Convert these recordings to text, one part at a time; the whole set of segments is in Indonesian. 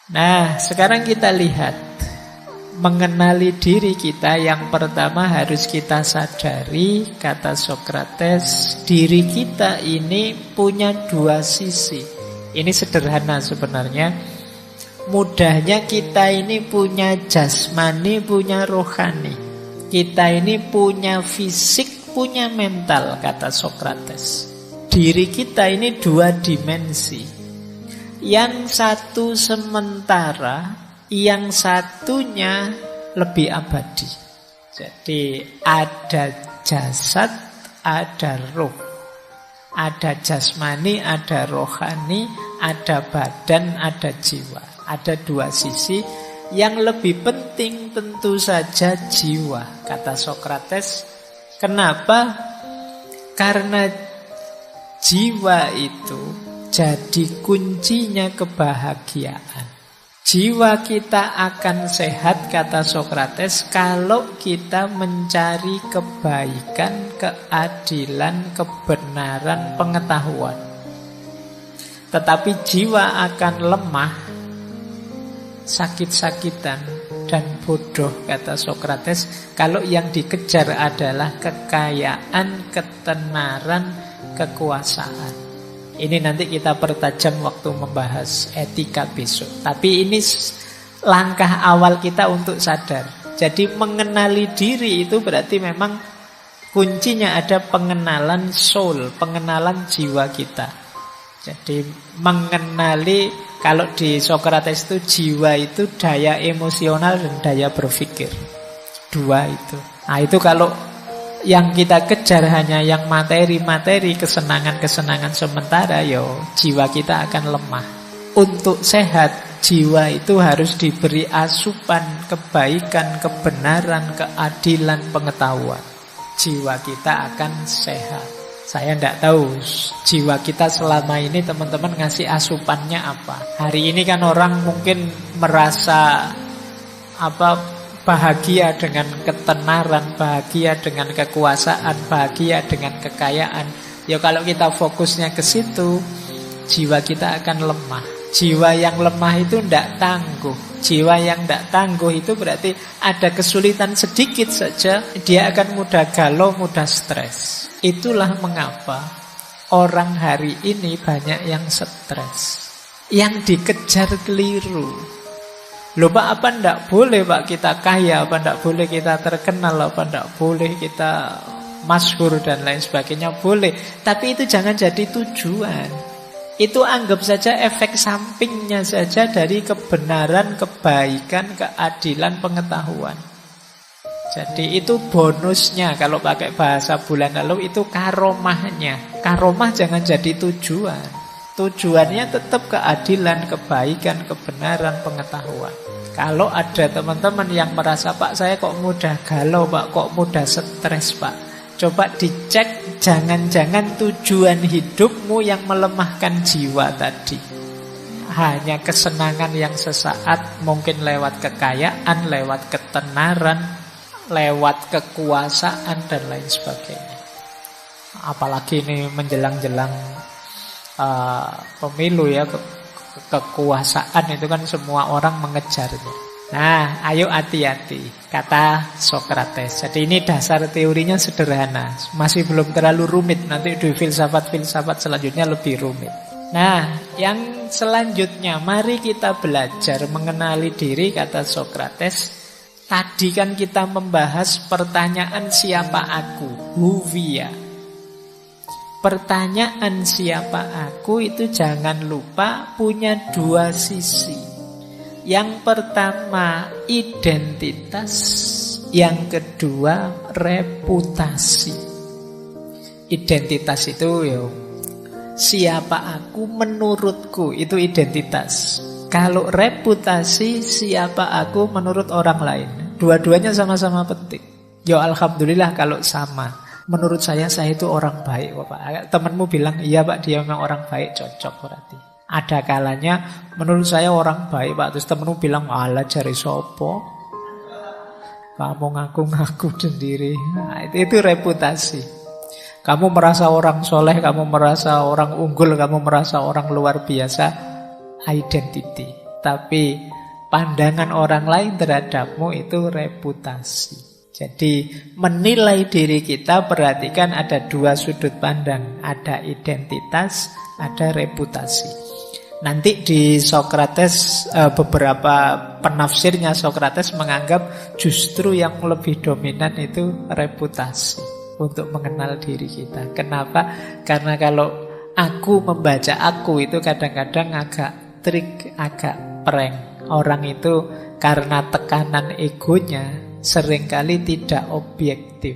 Nah, sekarang kita lihat mengenali diri kita. Yang pertama harus kita sadari, kata Sokrates, diri kita ini punya dua sisi. Ini sederhana sebenarnya. Mudahnya kita ini punya jasmani, punya rohani. Kita ini punya fisik, punya mental, kata Sokrates. Diri kita ini dua dimensi. Yang satu sementara, yang satunya lebih abadi. Jadi ada jasad, ada roh. Ada jasmani, ada rohani, ada badan, ada jiwa. Ada dua sisi. Yang lebih penting tentu saja jiwa, kata Sokrates. Kenapa? Karena jiwa itu jadi kuncinya kebahagiaan. Jiwa kita akan sehat, kata Sokrates, kalau kita mencari kebaikan, keadilan, kebenaran, pengetahuan. Tetapi jiwa akan lemah, sakit-sakitan, dan bodoh, kata Sokrates, kalau yang dikejar adalah kekayaan, ketenaran, kekuasaan. Ini nanti kita pertajam waktu membahas etika besok. Tapi ini langkah awal kita untuk sadar. Jadi mengenali diri itu berarti memang kuncinya ada pengenalan soul, pengenalan jiwa kita. Jadi mengenali, kalau di Sokrates itu jiwa itu daya emosional dan daya berpikir. Dua itu. Nah itu kalau yang kita kejar hanya yang materi-materi, kesenangan-kesenangan sementara, jiwa kita akan lemah. Untuk sehat, jiwa itu harus diberi asupan kebaikan, kebenaran, keadilan, pengetahuan. Jiwa kita akan sehat. Saya tidak tahu jiwa kita selama ini teman-teman ngasih asupannya apa. Hari ini kan orang mungkin merasa bahagia dengan ketenaran, bahagia dengan kekuasaan, bahagia dengan kekayaan. Ya kalau kita fokusnya ke situ, jiwa kita akan lemah. Jiwa yang lemah itu tidak tangguh. Jiwa yang tidak tangguh itu berarti ada kesulitan sedikit saja, dia akan mudah galau, mudah stres. Itulah mengapa orang hari ini banyak yang stres. Yang dikejar keliru. Loh Pak, apa ndak boleh Pak kita kaya, apa ndak boleh kita terkenal, apa ndak boleh kita masyhur dan lain sebagainya? Boleh, tapi itu jangan jadi tujuan. Itu anggap saja efek sampingnya saja dari kebenaran, kebaikan, keadilan, pengetahuan. Jadi itu bonusnya, kalau pakai bahasa bulan lalu itu karomahnya. Karomah jangan jadi tujuan. Tujuannya tetap keadilan, kebaikan, kebenaran, pengetahuan. Kalau ada teman-teman yang merasa, Pak saya kok mudah galau Pak, kok mudah stres Pak, coba dicek, jangan-jangan tujuan hidupmu yang melemahkan jiwa tadi. Hanya kesenangan yang sesaat, mungkin lewat kekayaan, lewat ketenaran, lewat kekuasaan dan lain sebagainya. Apalagi ini menjelang-jelang pemilu ya, kekuasaan itu kan semua orang mengejarnya. Nah, ayo hati-hati, kata Sokrates. Jadi ini dasar teorinya sederhana, masih belum terlalu rumit. Nanti di filsafat-filsafat selanjutnya lebih rumit. Nah, yang selanjutnya mari kita belajar mengenali diri, kata Sokrates. Tadi kan kita membahas pertanyaan siapa aku, who we are. Pertanyaan siapa aku itu jangan lupa punya dua sisi. Yang pertama identitas, yang kedua reputasi. Identitas itu siapa aku menurutku, itu identitas. Kalau reputasi, siapa aku menurut orang lain. Dua-duanya sama-sama penting. Alhamdulillah kalau sama. Menurut saya itu orang baik Bapak. Temanmu bilang, iya Pak dia memang orang baik, cocok berarti. Ada kalanya menurut saya orang baik Pak, terus temanmu bilang, alah jari sopo, kamu ngaku-ngaku sendiri. Nah, itu reputasi. Kamu merasa orang soleh, kamu merasa orang unggul, kamu merasa orang luar biasa. Identity. tapi pandangan orang lain terhadapmu itu reputasi. Jadi menilai diri kita, perhatikan ada dua sudut pandang. Ada identitas, ada reputasi. Nanti di Sokrates, beberapa penafsirnya Sokrates menganggap justru yang lebih dominan itu reputasi untuk mengenal diri kita. Kenapa? Karena kalau aku membaca aku itu kadang-kadang agak trik, agak prank. Orang itu karena tekanan egonya seringkali tidak objektif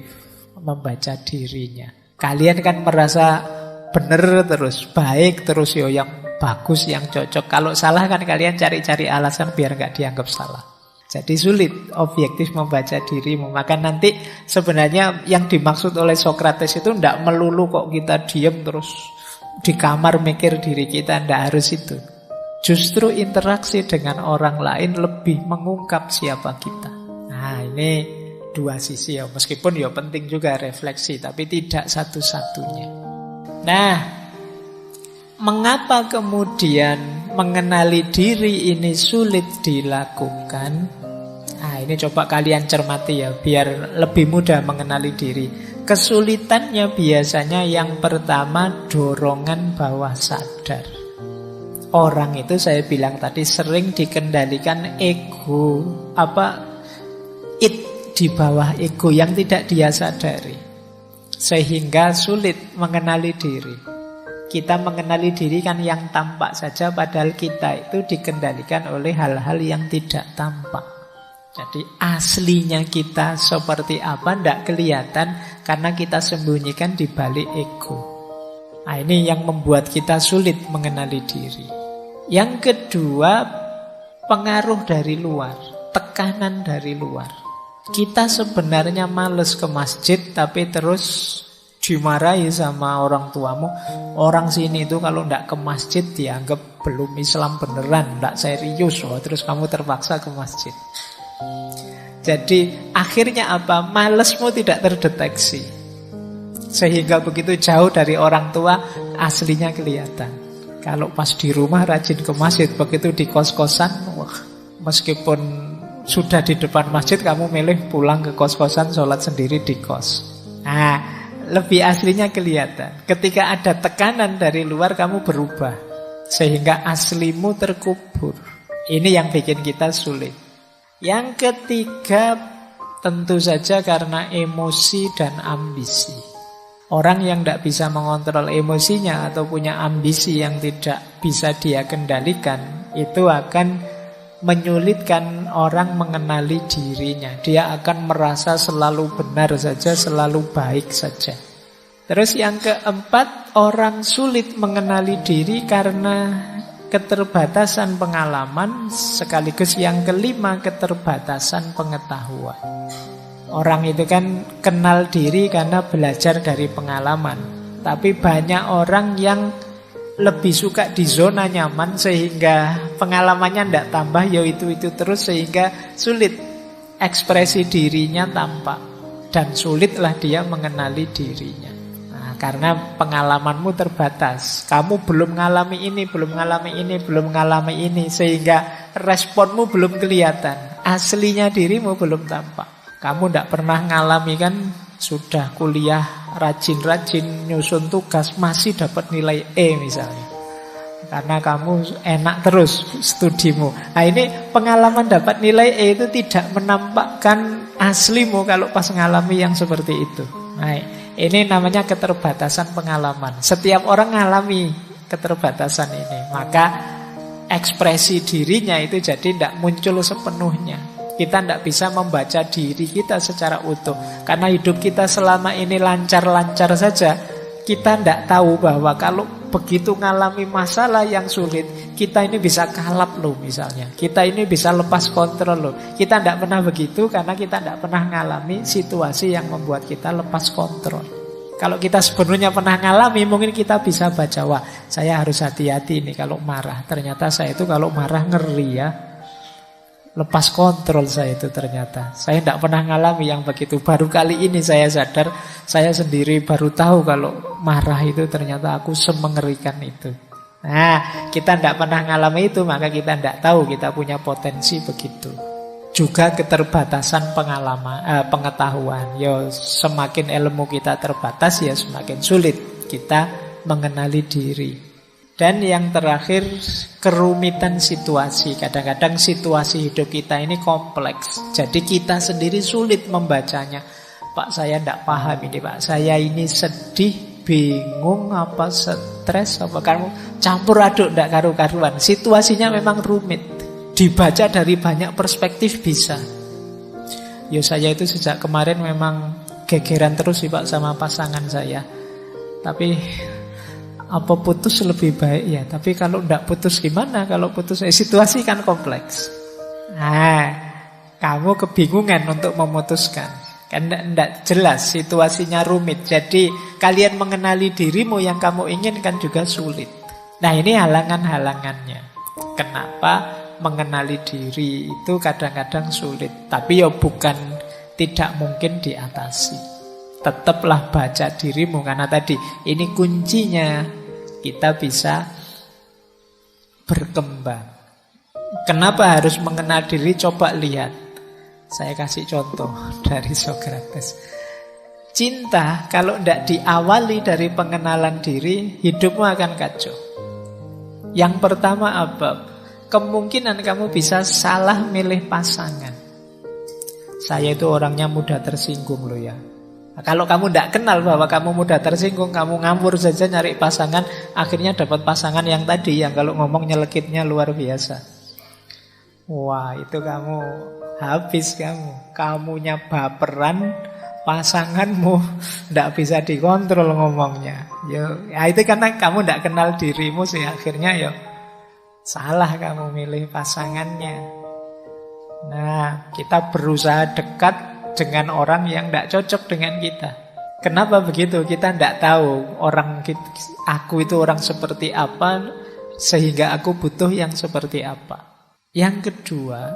membaca dirinya. Kalian kan merasa benar terus, baik terus, yang bagus, yang cocok. Kalau salah kan kalian cari-cari alasan biar nggak dianggap salah. Jadi sulit objektif membaca dirimu. Maka nanti sebenarnya yang dimaksud oleh Sokrates itu tidak melulu kok kita diam terus di kamar mikir diri kita, tidak harus itu. Justru interaksi dengan orang lain lebih mengungkap siapa kita. Nah, ini dua sisi ya. Meskipun ya penting juga refleksi, tapi tidak satu-satunya. Nah, mengapa kemudian mengenali diri ini sulit dilakukan? Nah, ini coba kalian cermati ya, biar lebih mudah mengenali diri. Kesulitannya biasanya yang pertama dorongan bawah sadar. Orang itu saya bilang tadi sering dikendalikan ego, di bawah ego yang tidak dia sadari, sehingga sulit mengenali diri. Kita mengenali diri kan yang tampak saja, padahal kita itu dikendalikan oleh hal-hal yang tidak tampak. Jadi aslinya kita seperti apa tidak kelihatan karena kita sembunyikan di balik ego. Nah, ini yang membuat kita sulit mengenali diri. Yang kedua, pengaruh dari luar, tekanan dari luar. Kita sebenarnya males ke masjid, tapi terus dimarahi sama orang tuamu. Orang sini itu kalau tidak ke masjid dianggap belum Islam beneran, tidak serius. Terus kamu terpaksa ke masjid. Jadi akhirnya apa? Malesmu tidak terdeteksi, sehingga begitu jauh dari orang tua aslinya kelihatan. Kalau pas di rumah rajin ke masjid, begitu di kos-kosan, wah, meskipun sudah di depan masjid, kamu milih pulang ke kos-kosan, sholat sendiri di kos. Nah, lebih aslinya kelihatan. Ketika ada tekanan dari luar, kamu berubah, sehingga aslimu terkubur. Ini yang bikin kita sulit. Yang ketiga, tentu saja karena emosi dan ambisi. Orang yang tidak bisa mengontrol emosinya atau punya ambisi yang tidak bisa dia kendalikan, itu akan menyulitkan orang mengenali dirinya. Dia akan merasa selalu benar saja, selalu baik saja. Terus yang keempat, orang sulit mengenali diri karena keterbatasan pengalaman. Sekaligus yang kelima, keterbatasan pengetahuan. Orang itu kan kenal diri karena belajar dari pengalaman. Tapi banyak orang yang lebih suka di zona nyaman, sehingga pengalamannya tidak tambah, ya itu terus, sehingga sulit ekspresi dirinya tampak. Dan sulitlah dia mengenali dirinya. Nah, karena pengalamanmu terbatas. Kamu belum mengalami ini, belum mengalami ini, sehingga responmu belum kelihatan. Aslinya dirimu belum tampak. Kamu tidak pernah ngalami kan, sudah kuliah rajin-rajin nyusun tugas masih dapat nilai E misalnya, karena kamu enak terus studimu. Nah, ini pengalaman dapat nilai E itu tidak menampakkan aslimu kalau pas ngalami yang seperti itu. Nah, ini namanya keterbatasan pengalaman. Setiap orang ngalami keterbatasan ini, maka ekspresi dirinya itu jadi tidak muncul sepenuhnya. Kita tidak bisa membaca diri kita secara utuh. Karena hidup kita selama ini lancar-lancar saja, kita tidak tahu bahwa kalau begitu ngalami masalah yang sulit, kita ini bisa kalap loh misalnya. Kita ini bisa lepas kontrol loh. Kita tidak pernah begitu karena kita tidak pernah ngalami situasi yang membuat kita lepas kontrol. Kalau kita sebenarnya pernah ngalami, mungkin kita bisa baca, wah, saya harus hati-hati nih kalau marah. Ternyata saya itu kalau marah ngeri ya. Lepas kontrol saya itu ternyata. Saya tidak pernah ngalami yang begitu. Baru kali ini saya sadar, saya sendiri baru tahu kalau marah itu ternyata aku semengerikan itu. Nah, kita tidak pernah ngalami itu, maka kita tidak tahu kita punya potensi begitu. Juga keterbatasan pengetahuan. Ya, semakin ilmu kita terbatas, ya semakin sulit kita mengenali diri. Dan yang terakhir, kerumitan situasi. Kadang-kadang situasi hidup kita ini kompleks. Jadi kita sendiri sulit membacanya. Pak, saya tidak paham ini, Pak. Saya ini sedih, bingung, apa stres, apa kamu campur aduk, tidak karu-karuan. Situasinya memang rumit. Dibaca dari banyak perspektif bisa. Ya saya itu sejak kemarin memang gegeran terus sih Pak sama pasangan saya. Tapi apa putus lebih baik ya. Tapi kalau tidak putus gimana? Kalau putus situasi kan kompleks. Nah, kamu kebingungan untuk memutuskan. Kan tidak jelas, situasinya rumit. Jadi kalian mengenali dirimu yang kamu inginkan juga sulit. Nah ini halangan-halangannya. Kenapa mengenali diri itu kadang-kadang sulit. Tapi ya bukan tidak mungkin diatasi. Tetaplah baca dirimu. Karena tadi ini kuncinya kita bisa berkembang. Kenapa harus mengenal diri? Coba lihat. Saya kasih contoh dari Socrates. Cinta kalau tidak diawali dari pengenalan diri, hidupmu akan kacau. Yang pertama apa? Kemungkinan kamu bisa salah milih pasangan. Saya itu orangnya mudah tersinggung loh ya. Nah, kalau kamu tidak kenal bahwa kamu mudah tersinggung, kamu ngambur saja nyari pasangan, akhirnya dapat pasangan yang tadi, yang kalau ngomong nyelekitnya luar biasa. Wah, itu kamu habis kamu. Kamunya baperan, pasanganmu tidak bisa dikontrol ngomongnya. Ya itu karena kamu tidak kenal dirimu sih, akhirnya ya salah kamu milih pasangannya. Nah, kita berusaha dekat dengan orang yang tidak cocok dengan kita. Kenapa begitu? Kita tidak tahu aku itu orang seperti apa, sehingga aku butuh yang seperti apa. Yang kedua,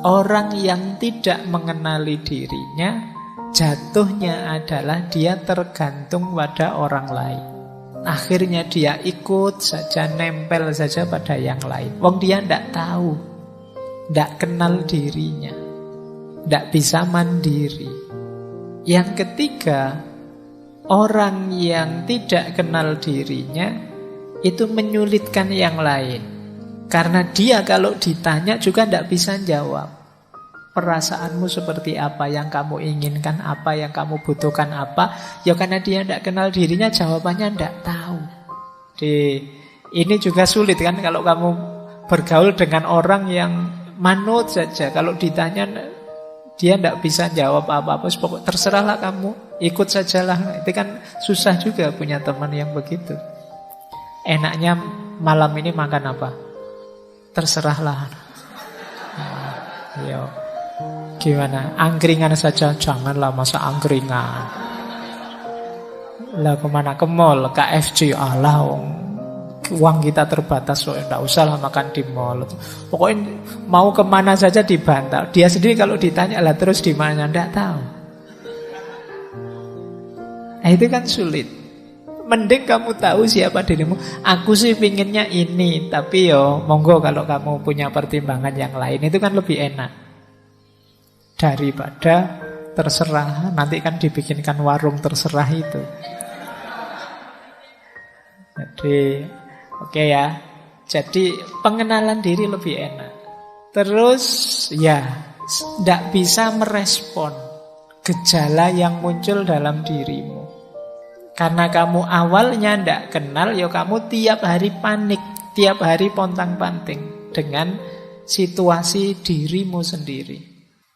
orang yang tidak mengenali dirinya, jatuhnya adalah dia tergantung pada orang lain. Akhirnya dia ikut saja, nempel saja pada yang lain. Wong dia tidak tahu, tidak kenal dirinya, tidak bisa mandiri. Yang ketiga, orang yang tidak kenal dirinya itu menyulitkan yang lain. Karena dia kalau ditanya juga tidak bisa jawab. Perasaanmu seperti apa, yang kamu inginkan apa, yang kamu butuhkan apa. Ya karena dia tidak kenal dirinya, jawabannya tidak tahu. Ini juga sulit kan kalau kamu bergaul dengan orang yang manut saja. Kalau ditanya dia tidak bisa jawab apa-apa, pokoknya terserahlah kamu, ikut sajalah. Itu kan susah juga punya teman yang begitu. Enaknya malam ini makan apa? Terserahlah. Yo, gimana? Angkringan saja, janganlah masa angkringan. Lah kemana? Ke mall, KFC. Alah, uang kita terbatas, so tidak usah lah makan di mall. Pokoknya mau kemana saja dibantah. Dia sendiri kalau ditanya lah terus di mana, tidak tahu. Nah, itu kan sulit. Mending kamu tahu siapa dirimu. Aku sih pinginnya ini, tapi yo monggo kalau kamu punya pertimbangan yang lain, itu kan lebih enak daripada terserah. Nanti kan dibikinkan warung terserah itu. Jadi oke ya. Jadi pengenalan diri lebih enak. Terus ya tidak bisa merespon gejala yang muncul dalam dirimu. Karena kamu awalnya tidak kenal, ya kamu tiap hari panik, tiap hari pontang-panting dengan situasi dirimu sendiri.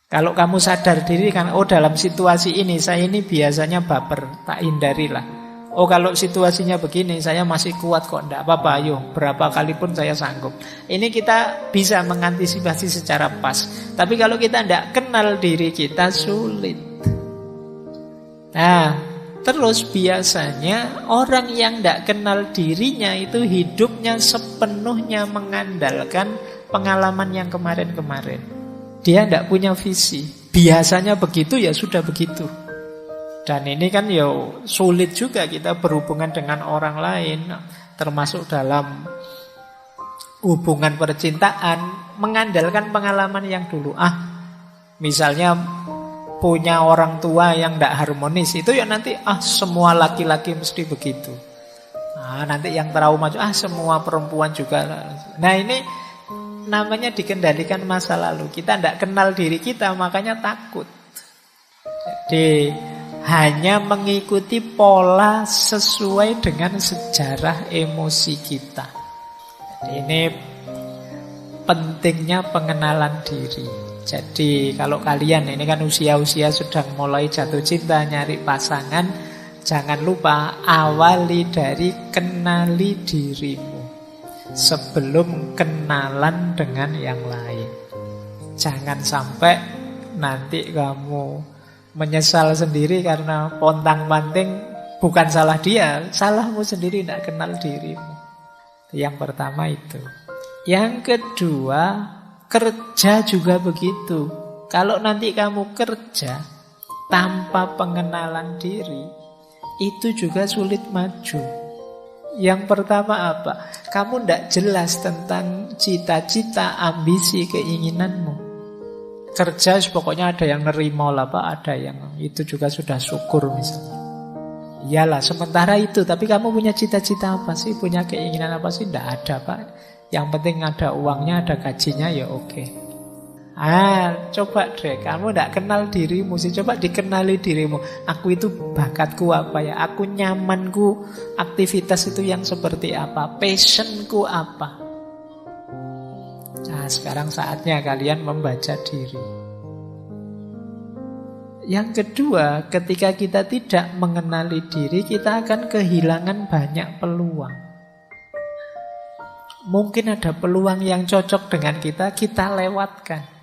Kalau kamu sadar diri kan, oh dalam situasi ini saya ini biasanya baper, tak hindarilah. Oh kalau situasinya begini saya masih kuat kok, tidak apa-apa, ayo berapa kali pun saya sanggup. Ini kita bisa mengantisipasi secara pas. Tapi kalau kita tidak kenal diri kita, sulit. Nah, terus biasanya orang yang tidak kenal dirinya itu hidupnya sepenuhnya mengandalkan pengalaman yang kemarin-kemarin. Dia tidak punya visi. Biasanya begitu ya sudah begitu. Dan ini kan ya sulit juga kita berhubungan dengan orang lain. termasuk dalam hubungan percintaan, mengandalkan pengalaman yang dulu. Misalnya punya orang tua yang tidak harmonis, itu ya nanti semua laki-laki mesti begitu. Nanti yang trauma, semua perempuan juga. Nah ini namanya dikendalikan masa lalu. Kita tidak kenal diri kita, makanya takut. Jadi hanya mengikuti pola sesuai dengan sejarah emosi kita. Jadi ini pentingnya pengenalan diri. Jadi kalau kalian ini kan usia-usia sedang mulai jatuh cinta, nyari pasangan, jangan lupa awali dari kenali dirimu sebelum kenalan dengan yang lain. Jangan sampai nanti kamu menyesal sendiri karena pontang-panting, bukan salah dia, salahmu sendiri, tidak kenal dirimu. Yang pertama itu. Yang kedua, kerja juga begitu. Kalau nanti kamu kerja tanpa pengenalan diri, itu juga sulit maju. Yang pertama apa? Kamu tidak jelas tentang cita-cita, ambisi, keinginanmu. Kerja pokoknya ada yang nerima lah Pak, ada yang itu juga sudah syukur misalnya. Iyalah sementara itu, tapi kamu punya cita-cita apa sih? Punya keinginan apa sih? Tidak ada Pak. Yang penting ada uangnya, ada gajinya, ya oke. Coba deh, kamu tidak kenal dirimu sih. Coba dikenali dirimu. Aku itu bakatku apa ya? Aku nyamanku, aktivitas itu yang seperti apa? Passionku apa? Nah, sekarang saatnya kalian membaca diri. Yang kedua, ketika kita tidak mengenali diri, kita akan kehilangan banyak peluang. Mungkin ada peluang yang cocok dengan kita lewatkan.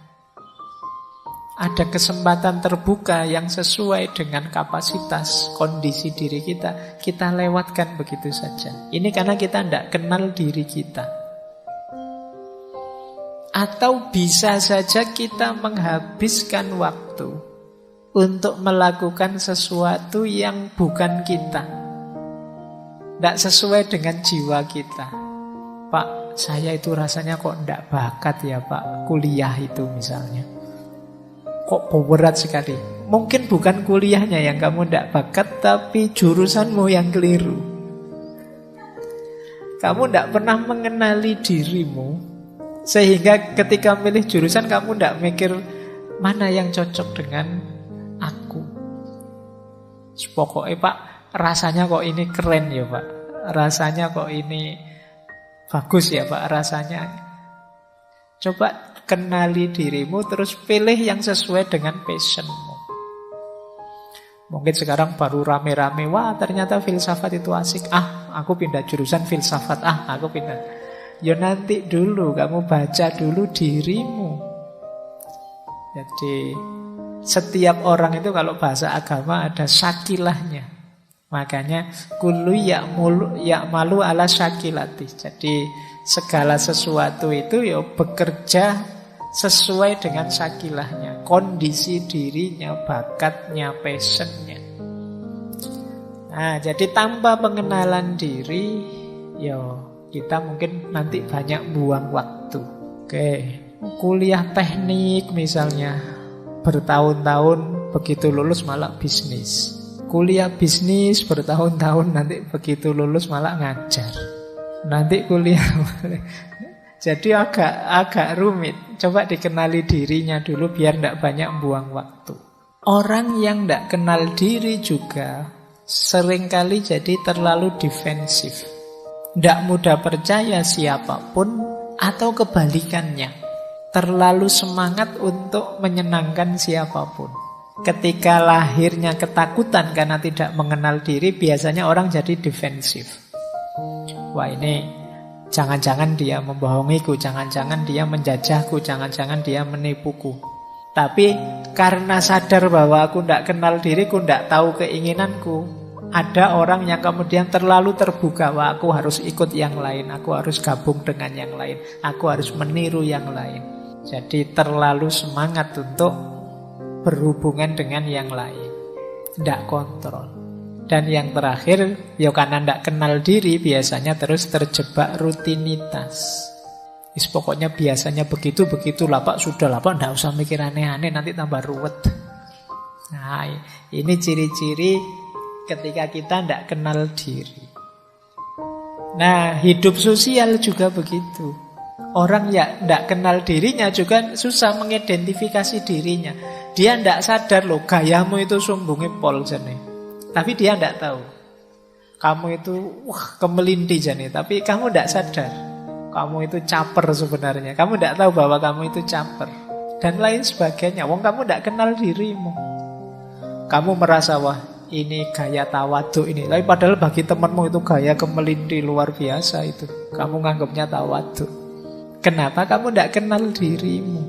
Ada kesempatan terbuka yang sesuai dengan kapasitas, kondisi diri kita lewatkan begitu saja. Ini karena kita tidak kenal diri kita. Atau bisa saja kita menghabiskan waktu untuk melakukan sesuatu yang bukan kita, tidak sesuai dengan jiwa kita. Pak, saya itu rasanya kok tidak bakat ya Pak, kuliah itu misalnya. Kok berat sekali. Mungkin bukan kuliahnya yang kamu tidak bakat, tapi jurusanmu yang keliru. Kamu tidak pernah mengenali dirimu, sehingga ketika milih jurusan kamu tidak mikir mana yang cocok dengan aku. Pokoknya Pak, rasanya kok ini keren ya Pak, rasanya kok ini bagus ya Pak, rasanya. Coba kenali dirimu, terus pilih yang sesuai dengan passionmu. Mungkin sekarang baru rame-rame, wah ternyata filsafat itu asik. Aku pindah jurusan filsafat, aku pindah. Ya nanti dulu, kamu baca dulu dirimu. Jadi setiap orang itu kalau bahasa agama ada syakilahnya. Makanya kullu ya'malu ala syakilati. Jadi segala sesuatu itu ya bekerja sesuai dengan syakilahnya, kondisi dirinya, bakatnya, passionnya. Nah, jadi tanpa pengenalan diri, ya kita mungkin nanti banyak buang waktu. Oke, kuliah teknik misalnya, bertahun-tahun begitu lulus malah bisnis. Kuliah bisnis bertahun-tahun, nanti begitu lulus malah ngajar. Nanti kuliah jadi agak rumit. Coba dikenali dirinya dulu biar tidak banyak buang waktu. Orang yang tidak kenal diri juga seringkali jadi terlalu defensif, tidak mudah percaya siapapun, atau kebalikannya, terlalu semangat untuk menyenangkan siapapun. Ketika lahirnya ketakutan karena tidak mengenal diri, biasanya orang jadi defensif. Wah ini jangan-jangan dia membohongiku, jangan-jangan dia menjajahku, jangan-jangan dia menipuku. Tapi karena sadar bahwa aku tidak kenal diriku, tidak tahu keinginanku, ada orang yang kemudian terlalu terbuka. Wah aku harus ikut yang lain, aku harus gabung dengan yang lain, aku harus meniru yang lain. Jadi terlalu semangat untuk berhubungan dengan yang lain, tidak kontrol. Dan yang terakhir, ya karena tidak kenal diri, biasanya terus terjebak rutinitas. Pokoknya biasanya begitulah Pak, sudahlah Pak, tidak usah mikir aneh-aneh, nanti tambah ruwet. Nah, ini ciri-ciri ketika kita tidak kenal diri. Nah, hidup sosial juga begitu. Orang yang tidak kenal dirinya juga susah mengidentifikasi dirinya. Dia tidak sadar loh, gayamu itu sumbungi pol jane. Tapi dia tidak tahu. Kamu itu kemelinti jane, tapi kamu tidak sadar. Kamu itu caper sebenarnya. Kamu tidak tahu bahwa kamu itu caper. Dan lain sebagainya. Wong kamu tidak kenal dirimu. Kamu merasa wah ini gaya tawaduk ini. Tapi padahal bagi temanmu itu gaya kemelinti luar biasa itu. Kamu nganggapnya tawaduk. Kenapa kamu tidak kenal dirimu?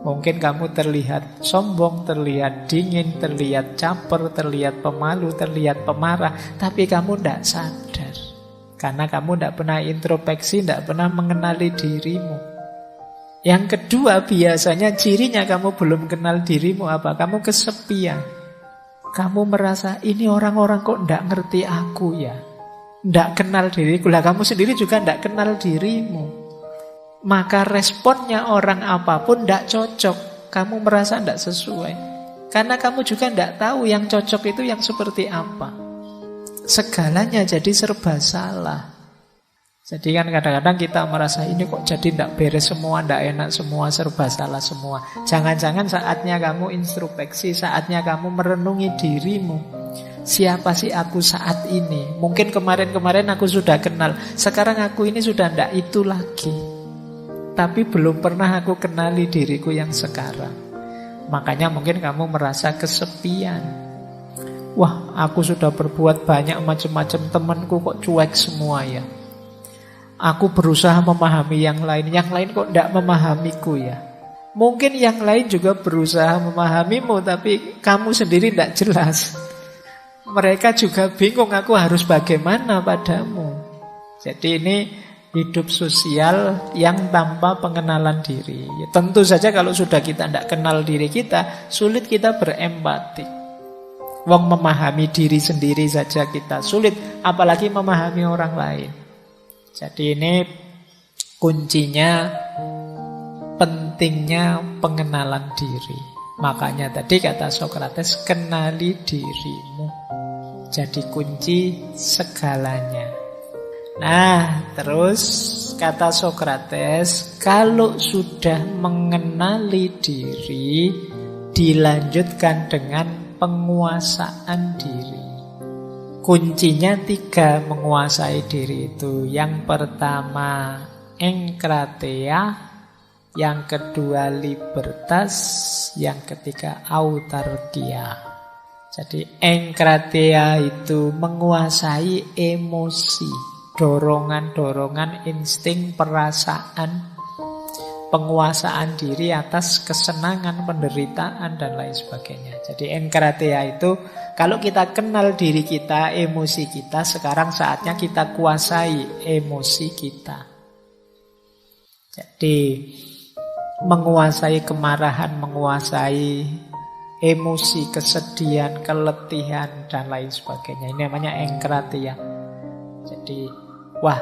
Mungkin kamu terlihat sombong, terlihat dingin, terlihat caper, terlihat pemalu, terlihat pemarah. Tapi kamu tidak sadar. Karena kamu tidak pernah introspeksi, tidak pernah mengenali dirimu. Yang kedua, biasanya cirinya kamu belum kenal dirimu apa? Kamu kesepian. Kamu merasa ini orang-orang kok tidak ngerti aku ya. Tidak kenal diriku. Lah kamu sendiri juga tidak kenal dirimu. Maka responnya orang apapun tidak cocok. Kamu merasa tidak sesuai. Karena kamu juga tidak tahu yang cocok itu yang seperti apa. Segalanya jadi serba salah. Jadi kan kadang-kadang kita merasa ini kok jadi tidak beres semua, tidak enak semua, serba salah semua. Jangan-jangan saatnya kamu introspeksi, saatnya kamu merenungi dirimu. Siapa sih aku saat ini? Mungkin kemarin-kemarin aku sudah kenal, sekarang aku ini sudah tidak itu lagi. Tapi belum pernah aku kenali diriku yang sekarang. Makanya mungkin kamu merasa kesepian. Wah, aku sudah berbuat banyak macam-macam, temanku kok cuek semua ya. Aku berusaha memahami yang lain kok tidak memahamiku ya. Mungkin yang lain juga berusaha memahamimu, tapi kamu sendiri tidak jelas. Mereka juga bingung aku harus bagaimana padamu. Jadi ini hidup sosial yang tanpa pengenalan diri. Ya, tentu saja kalau sudah kita tidak kenal diri kita, sulit kita berempati. Wong memahami diri sendiri saja kita sulit, apalagi memahami orang lain. Jadi ini kuncinya pentingnya pengenalan diri. Makanya tadi kata Sokrates, kenali dirimu. Jadi kunci segalanya. Nah, terus kata Sokrates, kalau sudah mengenali diri, dilanjutkan dengan penguasaan diri. Kuncinya 3 menguasai diri itu. Yang pertama engkrateia, yang kedua libertas, yang ketiga autarkia. Jadi engkrateia itu menguasai emosi, dorongan-dorongan, insting, perasaan, penguasaan diri atas kesenangan, penderitaan, dan lain sebagainya. Jadi engkrateia itu, kalau kita kenal diri kita, emosi kita, sekarang saatnya kita kuasai emosi kita. Jadi menguasai kemarahan, menguasai emosi, kesedihan, keletihan, dan lain sebagainya. Ini namanya engkrateia. Jadi, wah,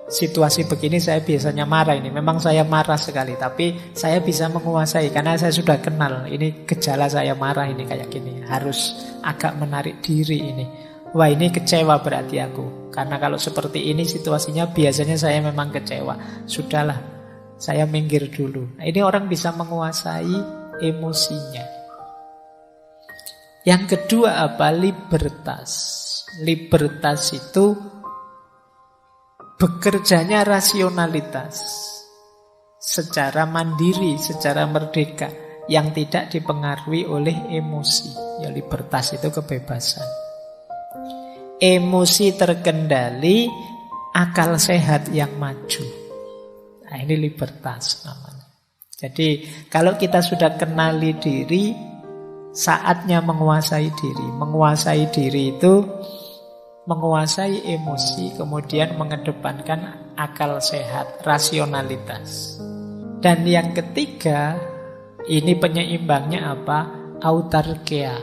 situasi begini saya biasanya marah ini. Memang saya marah sekali, tapi saya bisa menguasai karena saya sudah kenal. Ini gejala saya marah ini kayak gini. Harus agak menarik diri ini. Wah, ini kecewa berarti aku. Karena kalau seperti ini situasinya biasanya saya memang kecewa. Sudahlah, saya minggir dulu. Nah, ini orang bisa menguasai emosinya. Yang kedua apa? Libertas. Libertas itu bekerjanya rasionalitas secara mandiri, secara merdeka, yang tidak dipengaruhi oleh emosi. Ya, libertas itu kebebasan. Emosi terkendali, akal sehat yang maju. Nah, ini libertas namanya. Jadi kalau kita sudah kenali diri, saatnya menguasai diri. Menguasai diri itu menguasai emosi, kemudian mengedepankan akal sehat, rasionalitas. Dan yang ketiga, ini penyeimbangnya apa? Autarkia.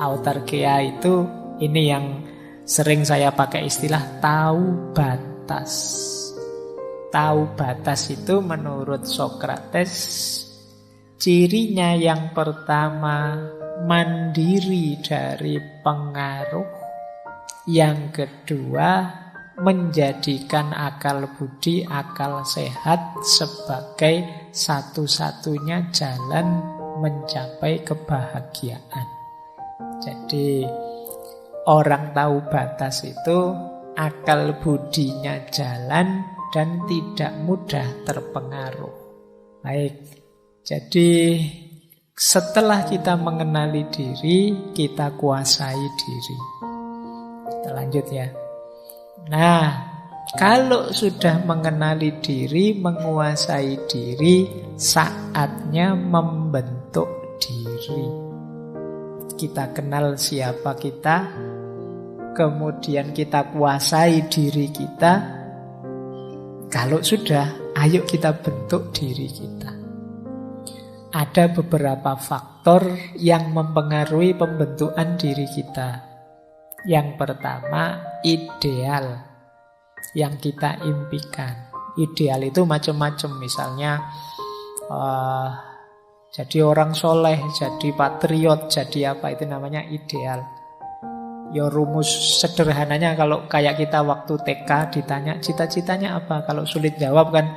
Autarkia itu ini yang Sering saya pakai istilah tahu batas. Tahu batas itu menurut Sokrates, cirinya yang pertama mandiri dari pengaruh. Yang kedua, menjadikan akal budi, akal sehat sebagai satu-satunya jalan mencapai kebahagiaan. Jadi orang tahu batas itu akal budinya jalan dan tidak mudah terpengaruh. Baik, jadi setelah kita mengenali diri, kita kuasai diri. Kita lanjut ya. Nah, kalau sudah mengenali diri, menguasai diri, saatnya membentuk diri. Kita kenal siapa kita, kemudian kita kuasai diri kita. Kalau sudah, ayo kita bentuk diri kita. Ada beberapa faktor yang mempengaruhi pembentukan diri kita. Yang pertama, ideal yang kita impikan. Ideal itu macam-macam, misalnya jadi orang soleh, jadi patriot, jadi apa, itu namanya ideal. Ya rumus sederhananya kalau kayak kita waktu TK ditanya cita-citanya apa, kalau sulit jawab kan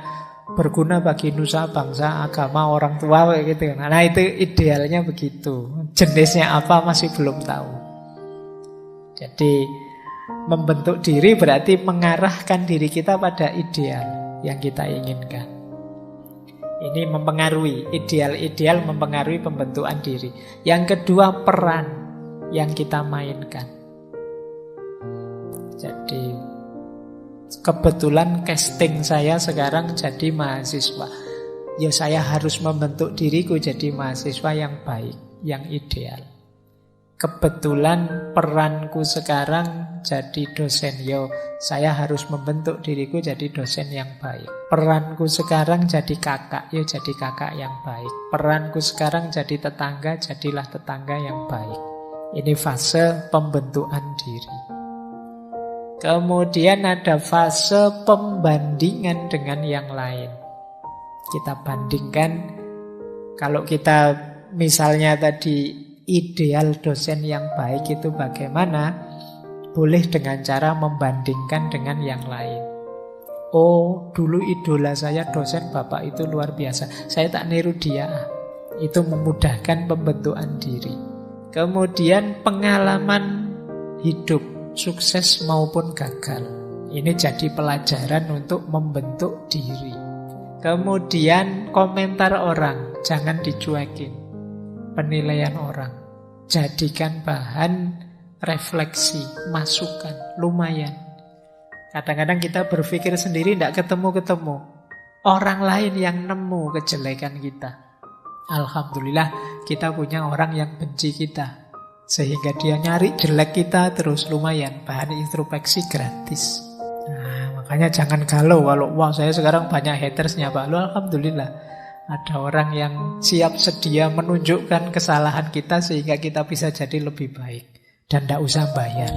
berguna bagi nusa, bangsa, agama, orang tua kayak gitu. Nah itu idealnya begitu. Jenisnya apa masih belum tahu. Jadi membentuk diri berarti mengarahkan diri kita pada ideal yang kita inginkan. Ini mempengaruhi, ideal-ideal mempengaruhi pembentukan diri. Yang kedua, peran yang kita mainkan. Jadi kebetulan casting saya sekarang jadi mahasiswa. Ya saya harus membentuk diriku jadi mahasiswa yang baik, yang ideal. Kebetulan peranku sekarang jadi dosen. Yo, saya harus membentuk diriku jadi dosen yang baik. Peranku sekarang jadi kakak. Yo, jadi kakak yang baik. Peranku sekarang jadi tetangga. Jadilah tetangga yang baik. Ini fase pembentukan diri. Kemudian ada fase pembandingan dengan yang lain. Kita bandingkan. Kalau kita misalnya tadi ideal dosen yang baik itu bagaimana? Boleh dengan cara membandingkan dengan yang lain. Oh, dulu idola saya dosen bapak itu luar biasa. Saya tak niru dia. Itu memudahkan pembentukan diri. Kemudian pengalaman hidup, sukses maupun gagal. Ini jadi pelajaran untuk membentuk diri. Kemudian komentar orang, jangan dicuekin. Penilaian orang, jadikan bahan refleksi, masukan, lumayan. Kadang-kadang kita berpikir sendiri tidak ketemu-ketemu. Orang lain yang nemu kejelekan kita. Alhamdulillah kita punya orang yang benci kita, sehingga dia nyari jelek kita terus, lumayan. Bahan introspeksi gratis. Nah, makanya jangan galau kalau wah saya sekarang banyak hatersnya Pak. Lu alhamdulillah ada orang yang siap sedia menunjukkan kesalahan kita sehingga kita bisa jadi lebih baik dan tidak usah bayar.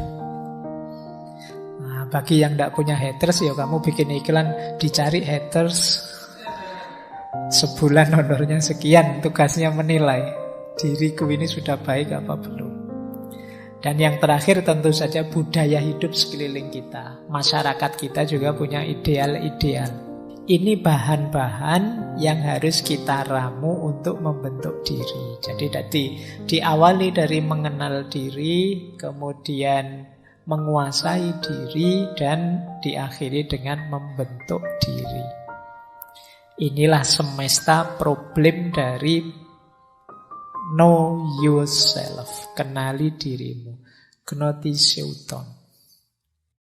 Nah, bagi yang tidak punya haters, ya kamu bikin iklan, dicari haters, sebulan honornya sekian, tugasnya menilai diriku ini sudah baik apa belum. Dan yang terakhir tentu saja budaya hidup sekeliling kita. Masyarakat kita juga punya ideal-ideal. Ini bahan-bahan yang harus kita ramu untuk membentuk diri. Jadi tadi diawali dari mengenal diri, kemudian menguasai diri, dan diakhiri dengan membentuk diri. Inilah semesta problem dari know yourself, kenali dirimu. Gnoti Seuton.